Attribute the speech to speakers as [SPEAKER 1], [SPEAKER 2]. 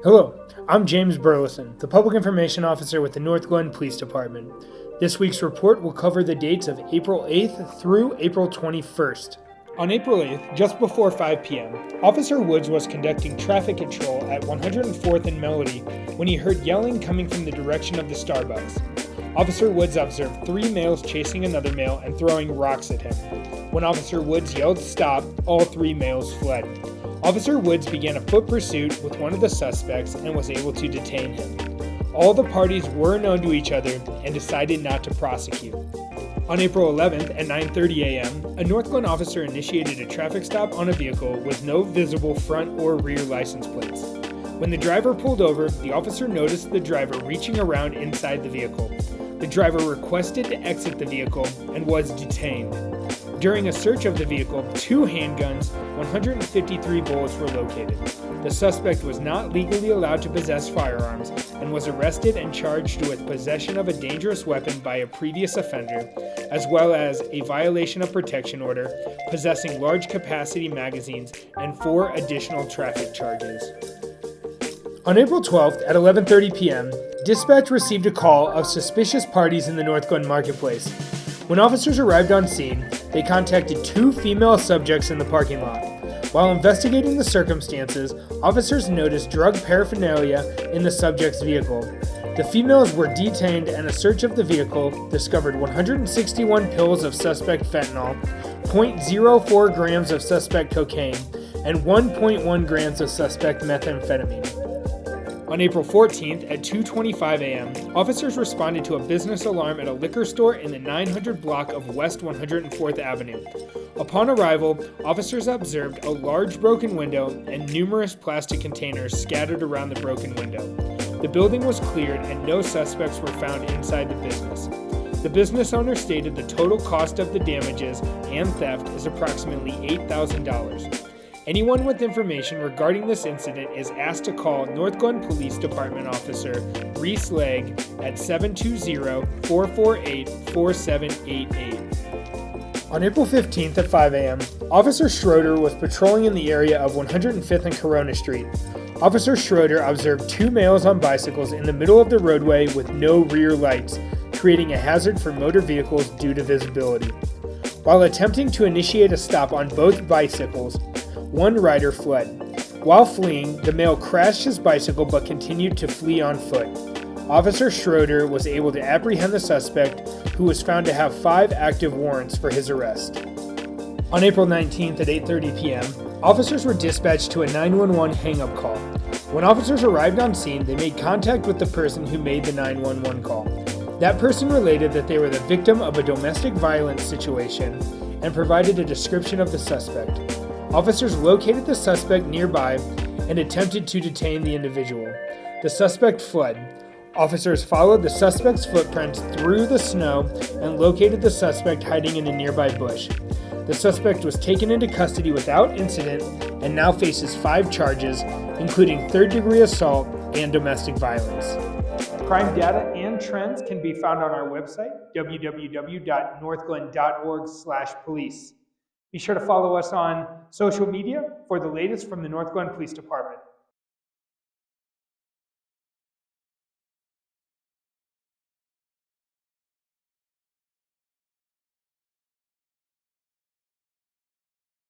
[SPEAKER 1] Hello, I'm James Burleson, the Public Information Officer with the North Glen Police Department. This week's report will cover the dates of April 8th through April 21st. On April 8th, just before 5 p.m., Officer Woods was conducting traffic control at 104th and Melody when he heard yelling coming from the direction of the Starbucks. Officer Woods observed 3 males chasing another male and throwing rocks at him. When Officer Woods yelled stop, all 3 males fled. Officer Woods began a foot pursuit with one of the suspects and was able to detain him. All the parties were known to each other and decided not to prosecute. On April 11th at 9:30 a.m., a North Glen officer initiated a traffic stop on a vehicle with no visible front or rear license plates. When the driver pulled over, the officer noticed the driver reaching around inside the vehicle. The driver requested to exit the vehicle and was detained. During a search of the vehicle, 2 handguns, 153 bullets were located. The suspect was not legally allowed to possess firearms and was arrested and charged with possession of a dangerous weapon by a previous offender, as well as a violation of protection order, possessing large capacity magazines, and 4 additional traffic charges. On April 12th at 11:30 p.m., dispatch received a call of suspicious parties in the North Glen marketplace. When officers arrived on scene, they contacted 2 female subjects in the parking lot. While investigating the circumstances, officers noticed drug paraphernalia in the subject's vehicle. The females were detained and a search of the vehicle discovered 161 pills of suspect fentanyl, 0.04 grams of suspect cocaine, and 1.1 grams of suspect methamphetamine. On April 14th at 2:25 a.m., officers responded to a business alarm at a liquor store in the 900 block of West 104th Avenue. Upon arrival, officers observed a large broken window and numerous plastic containers scattered around the broken window. The building was cleared and no suspects were found inside the business. The business owner stated the total cost of the damages and theft is approximately $8,000. Anyone with information regarding this incident is asked to call North Glen Police Department Officer Reese Legg at 720-448-4788. On April 15th at 5 a.m., Officer Schroeder was patrolling in the area of 105th and Corona Street. Officer Schroeder observed 2 males on bicycles in the middle of the roadway with no rear lights, creating a hazard for motor vehicles due to visibility. While attempting to initiate a stop on both bicycles, one rider fled. While fleeing, the male crashed his bicycle but continued to flee on foot. Officer Schroeder was able to apprehend the suspect, who was found to have 5 active warrants for his arrest. On April 19th at 8:30 p.m., officers were dispatched to a 911 hang-up call. When officers arrived on scene, they made contact with the person who made the 911 call. That person related that they were the victim of a domestic violence situation and provided a description of the suspect. Officers located the suspect nearby and attempted to detain the individual. The suspect fled. Officers followed the suspect's footprints through the snow and located the suspect hiding in a nearby bush. The suspect was taken into custody without incident and now faces 5 charges, including third-degree assault and domestic violence. Crime data and trends can be found on our website, www.northglen.org/police. Be sure to follow us on social media for the latest from the North Glen Police Department.